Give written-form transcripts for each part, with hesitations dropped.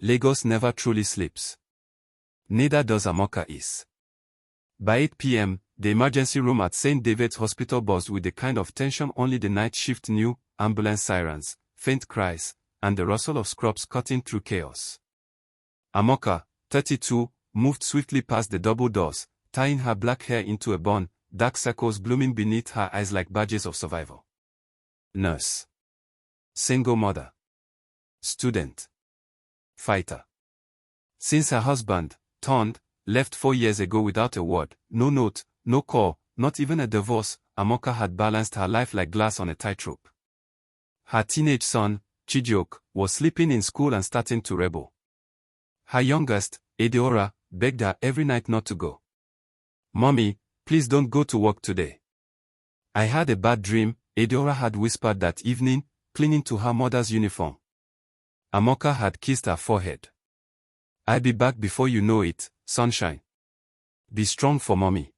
Lagos never truly sleeps. Neither does Amaka Eze. By 8 p.m., the emergency room at St. David's Hospital buzzed with the kind of tension only the night shift knew: ambulance sirens, faint cries, and the rustle of scrubs cutting through chaos. Amaka, 32, moved swiftly past the double doors, tying her black hair into a bun, dark circles blooming beneath her eyes like badges of survival. Nurse. Single mother. Student. Fighter. Since her husband, turned, left 4 years ago without a word, no note, no call, not even a divorce, Amaka had balanced her life like glass on a tightrope. Her teenage son, Chijioke, was sleeping in school and starting to rebel. Her youngest, Edeora, begged her every night not to go. "Mommy, please don't go to work today. I had a bad dream," Edeora had whispered that evening, clinging to her mother's uniform. Amaka had kissed her forehead. "I'll be back before you know it, sunshine. Be strong for mommy."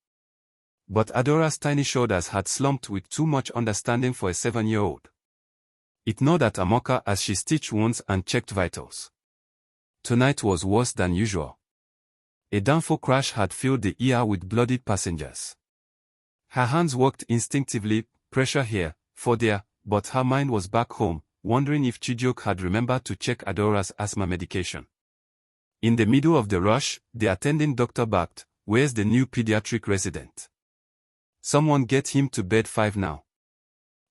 But Adora's tiny shoulders had slumped with too much understanding for a 7-year-old. It gnawed at Amaka as she stitched wounds and checked vitals. Tonight was worse than usual. A downfall crash had filled the ER with bloodied passengers. Her hands worked instinctively, pressure here, for there, but her mind was back home, wondering if Chijioke had remembered to check Adora's asthma medication. In the middle of the rush, the attending doctor barked, "Where's the new pediatric resident? Someone get him to bed 5 now."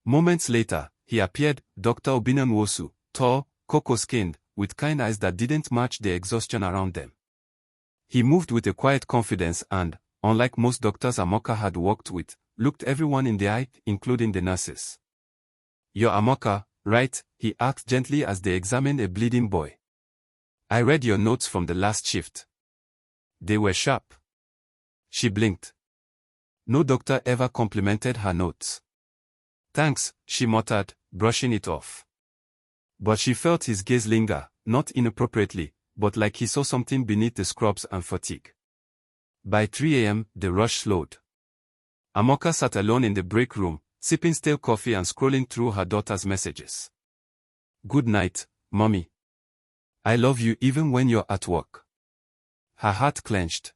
Moments later, he appeared, Dr. Obinanwosu, tall, cocoa-skinned, with kind eyes that didn't match the exhaustion around them. He moved with a quiet confidence and, unlike most doctors Amaka had worked with, looked everyone in the eye, including the nurses. "You're Amaka, right?" he asked gently as they examined a bleeding boy. "I read your notes from the last shift. They were sharp." She blinked. No doctor ever complimented her notes. "Thanks," she muttered, brushing it off. But she felt his gaze linger, not inappropriately, but like he saw something beneath the scrubs and fatigue. By 3 a.m., the rush slowed. Amaka sat alone in the break room, sipping stale coffee and scrolling through her daughter's messages. "Good night, Mommy. I love you even when you're at work." Her heart clenched.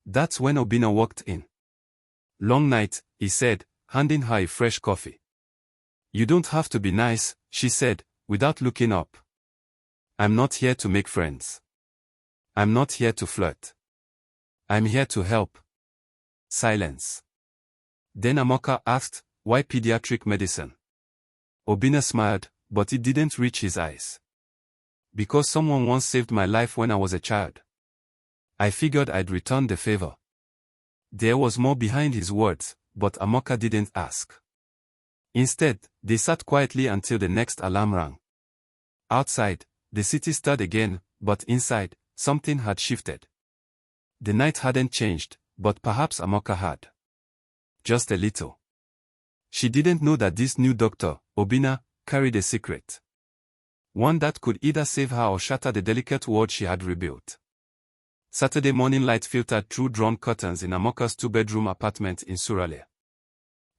That's when Obina walked in. "Long night," he said, handing her a fresh coffee. "You don't have to be nice," she said, without looking up. "I'm not here to make friends. I'm not here to flirt. I'm here to help." Silence. Then Amaka asked, "Why pediatric medicine?" Obina smiled, but it didn't reach his eyes. "Because someone once saved my life when I was a child. I figured I'd return the favor." There was more behind his words, but Amaka didn't ask. Instead, they sat quietly until the next alarm rang. Outside, the city stirred again, but inside, something had shifted. The night hadn't changed, but perhaps Amaka had. Just a little. She didn't know that this new doctor, Obina, carried a secret. One that could either save her or shatter the delicate world she had rebuilt. Saturday morning light filtered through drawn curtains in Amaka's 2-bedroom apartment in Suralere.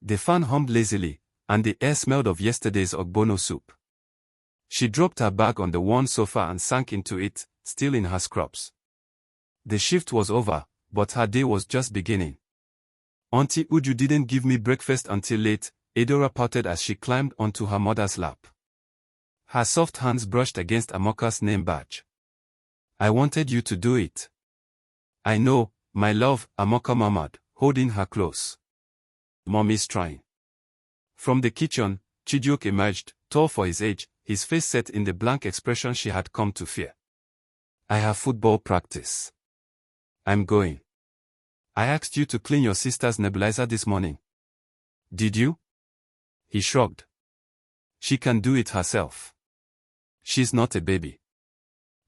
The fan hummed lazily, and the air smelled of yesterday's ogbono soup. She dropped her bag on the worn sofa and sank into it, still in her scrubs. The shift was over, but her day was just beginning. "Auntie Uju didn't give me breakfast until late," Edeora pouted as she climbed onto her mother's lap. Her soft hands brushed against Amaka's name badge. "I wanted you to do it." "I know, my love," Amaka murmured, holding her close. "Mommy's trying." From the kitchen, Chijioke emerged, tall for his age, his face set in the blank expression she had come to fear. "I have football practice. I'm going." "I asked you to clean your sister's nebulizer this morning." "Did you?" He shrugged. "She can do it herself. She's not a baby."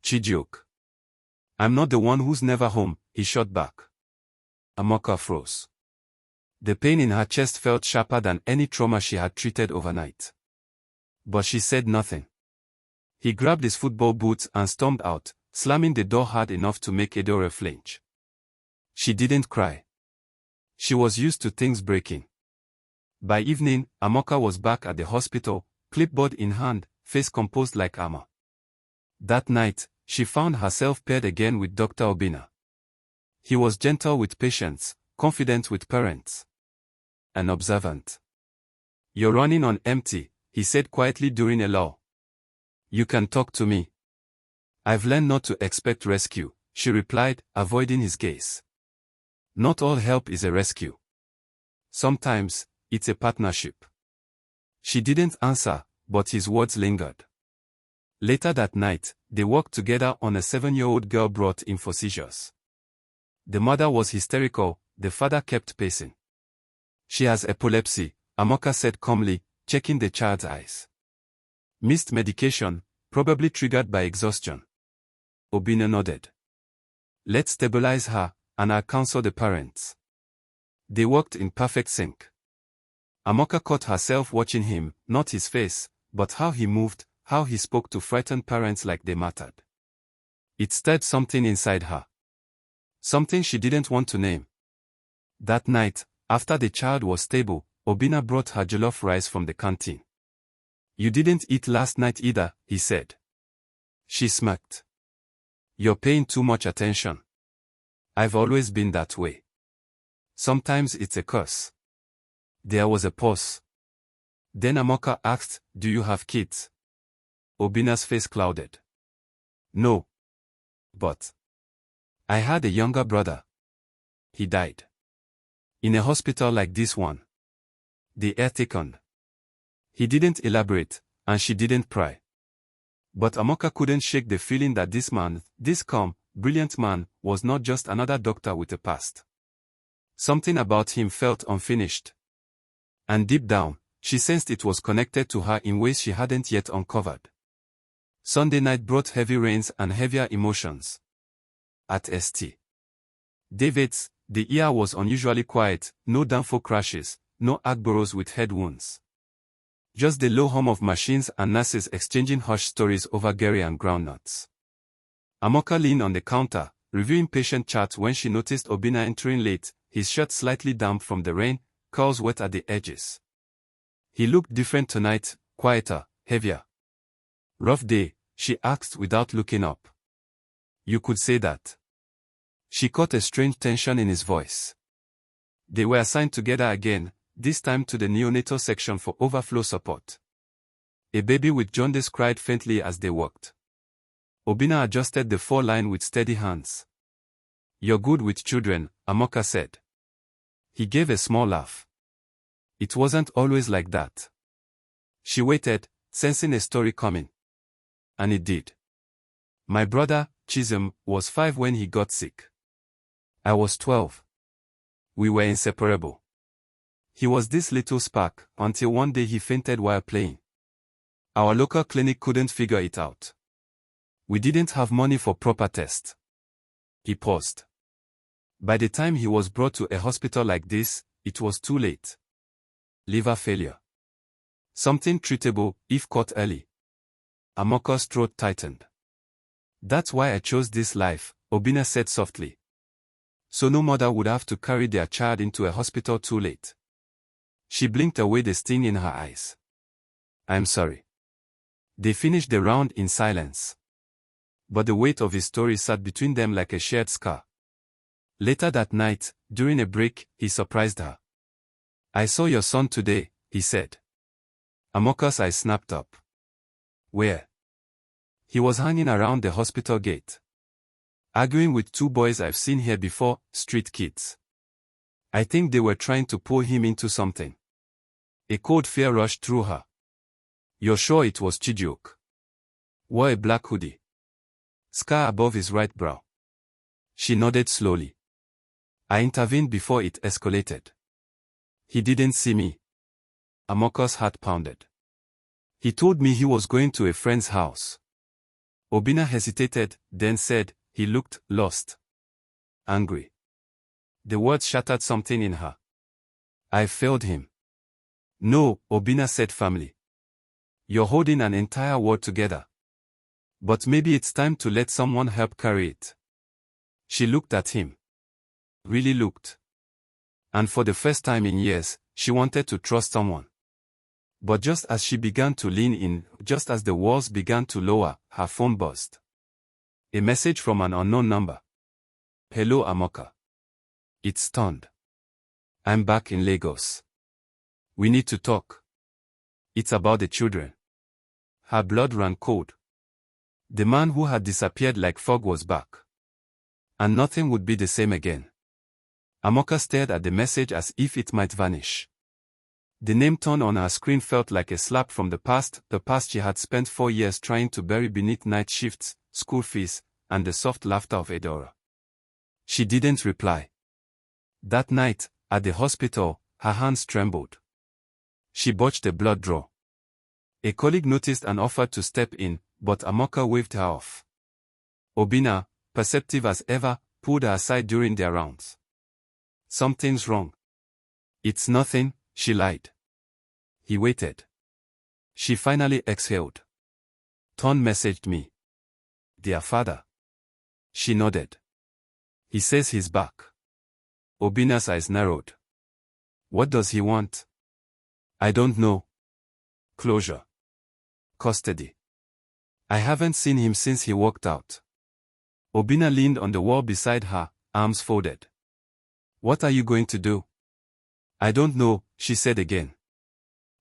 "Chijioke. I'm not the one who's never home," he shot back. Amaka froze. The pain in her chest felt sharper than any trauma she had treated overnight. But she said nothing. He grabbed his football boots and stormed out, slamming the door hard enough to make Edeora flinch. She didn't cry. She was used to things breaking. By evening, Amaka was back at the hospital, clipboard in hand, face composed like armor. That night, she found herself paired again with Dr. Obinna. He was gentle with patients, confident with parents, and observant. "You're running on empty," he said quietly during a lull. "You can talk to me." "I've learned not to expect rescue," she replied, avoiding his gaze. "Not all help is a rescue. Sometimes, it's a partnership." She didn't answer, but his words lingered. Later that night, they walked together on a 7-year-old girl brought in for seizures. The mother was hysterical, the father kept pacing. "She has epilepsy," Amaka said calmly, checking the child's eyes. "Missed medication, probably triggered by exhaustion." Obinna nodded. "Let's stabilize her, and I'll counsel the parents." They worked in perfect sync. Amaka caught herself watching him, not his face, but how he moved, how he spoke to frightened parents like they mattered. It stirred something inside her. Something she didn't want to name. That night, after the child was stable, Obinna brought her jollof rice from the canteen. "You didn't eat last night either," he said. She smirked. "You're paying too much attention." "I've always been that way. Sometimes it's a curse." There was a pause. Then Amaka asked, "Do you have kids?" Obinna's face clouded. "No. But I had a younger brother. He died. In a hospital like this one." The air thickened. He didn't elaborate, and she didn't pry. But Amaka couldn't shake the feeling that this man, this calm, brilliant man, was not just another doctor with a past. Something about him felt unfinished. And deep down, she sensed it was connected to her in ways she hadn't yet uncovered. Sunday night brought heavy rains and heavier emotions. At St. David's, the ER was unusually quiet, no downfall crashes, no Agboros with head wounds. Just the low hum of machines and nurses exchanging hushed stories over Gary and groundnuts. Amaka leaned on the counter, reviewing patient charts when she noticed Obinna entering late, his shirt slightly damp from the rain, curls wet at the edges. He looked different tonight, quieter, heavier. "Rough day?" she asked without looking up. "You could say that." She caught a strange tension in his voice. They were assigned together again, this time to the neonatal section for overflow support. A baby with jaundice cried faintly as they walked. Obinna adjusted the four-line with steady hands. "You're good with children," Amaka said. He gave a small laugh. "It wasn't always like that." She waited, sensing a story coming. And it did. "My brother, Chisholm, was 5 when he got sick. I was 12. We were inseparable. He was this little spark, until one day he fainted while playing. Our local clinic couldn't figure it out. We didn't have money for proper tests." He paused. By the time he was brought to a hospital like this, it was too late. Liver failure. Something treatable, if caught early. Amaka's throat tightened. "That's why I chose this life," Obinna said softly. "So no mother would have to carry their child into a hospital too late." She blinked away the sting in her eyes. "I'm sorry." They finished the round in silence. But the weight of his story sat between them like a shared scar. Later that night, during a break, he surprised her. "I saw your son today," he said. Amaka's eyes snapped up. "Where?" "He was hanging around the hospital gate. Arguing with 2 boys I've seen here before, street kids. I think they were trying to pull him into something." A cold fear rushed through her. "You're sure it was Chijioke?" "Wore a black hoodie. Scar above his right brow." She nodded slowly. "I intervened before it escalated." "He didn't see me." Amaka's heart pounded. "He told me he was going to a friend's house." Obinna hesitated, then said, "He looked lost. Angry." The words shattered something in her. "I failed him." "No," Obinna said firmly. "You're holding an entire world together. But maybe it's time to let someone help carry it." She looked at him. Really looked. And for the first time in years, she wanted to trust someone. But just as she began to lean in, just as the walls began to lower, her phone buzzed. A message from an unknown number. Hello Amaka. It's stunned. I'm back in Lagos. We need to talk. It's about the children. Her blood ran cold. The man who had disappeared like fog was back. And nothing would be the same again. Amaka stared at the message as if it might vanish. The name turned on her screen felt like a slap from the past she had spent 4 years trying to bury beneath night shifts, school fees, and the soft laughter of Edora. She didn't reply. That night, at the hospital, her hands trembled. She botched the blood draw. A colleague noticed and offered to step in, but Amaka waved her off. Obinna, perceptive as ever, pulled her aside during their rounds. Something's wrong. It's nothing, she lied. He waited. She finally exhaled. Ton messaged me. Dear father. She nodded. He says he's back. Obinna's eyes narrowed. What does he want? I don't know. Closure. Custody. I haven't seen him since he walked out. Obinna leaned on the wall beside her, arms folded. What are you going to do? I don't know, she said again.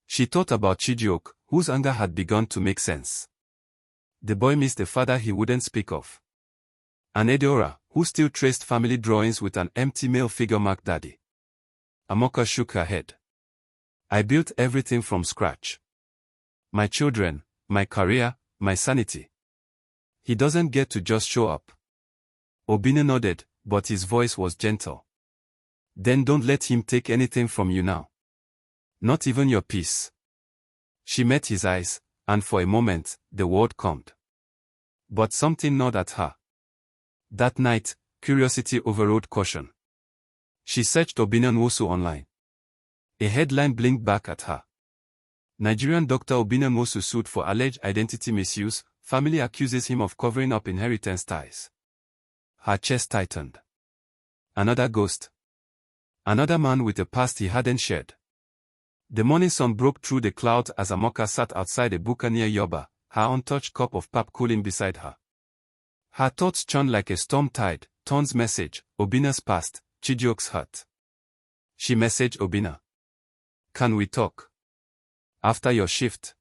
She thought about Chijioke, whose anger had begun to make sense. The boy missed a father he wouldn't speak of. And Edora, who still traced family drawings with an empty male figure marked Daddy. Amaka shook her head. I built everything from scratch. My children, my career, my sanity. He doesn't get to just show up. Obinna nodded, but his voice was gentle. Then don't let him take anything from you now. Not even your peace. She met his eyes, and for a moment, the world calmed. But something gnawed at her. That night, curiosity overrode caution. She searched Obinna Nwosu online. A headline blinked back at her. Nigerian doctor Obinna Nwosu sued for alleged identity misuse, family accuses him of covering up inheritance ties. Her chest tightened. Another ghost. Another man with a past he hadn't shared. The morning sun broke through the clouds as Amaka sat outside a buka near Yoba, her untouched cup of pap cooling beside her. Her thoughts churned like a storm tide, Ton's message, Obinna's past, Chijioke's hurt. She messaged Obinna. Can we talk? After your shift.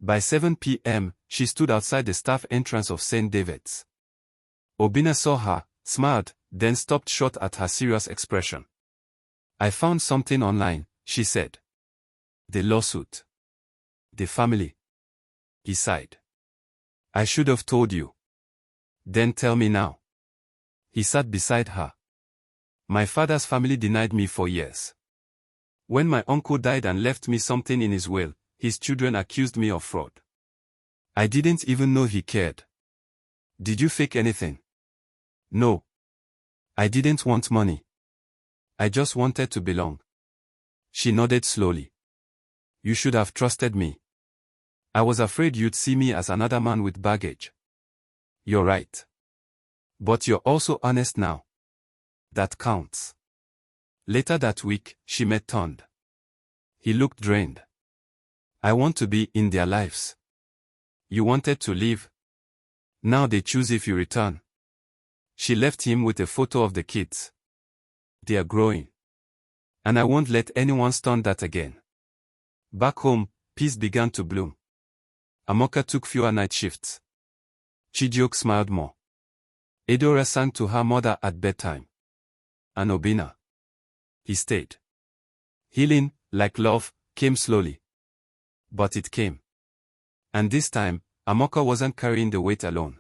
By 7 p.m., she stood outside the staff entrance of St. David's. Obinna saw her, smiled, then stopped short at her serious expression. I found something online, she said. The lawsuit. The family. He sighed. I should have told you. Then tell me now. He sat beside her. My father's family denied me for years. When my uncle died and left me something in his will, his children accused me of fraud. I didn't even know he cared. Did you fake anything? No. I didn't want money. I just wanted to belong. She nodded slowly. You should have trusted me. I was afraid you'd see me as another man with baggage. You're right. But you're also honest now. That counts. Later that week, she met Tond. He looked drained. I want to be in their lives. You wanted to leave. Now they choose if you return. She left him with a photo of the kids. They are growing. And I won't let anyone stunt that again. Back home, peace began to bloom. Amaka took fewer night shifts. Chijioke smiled more. Edora sang to her mother at bedtime. And Obinna. He stayed. Healing, like love, came slowly. But it came. And this time, Amaka wasn't carrying the weight alone.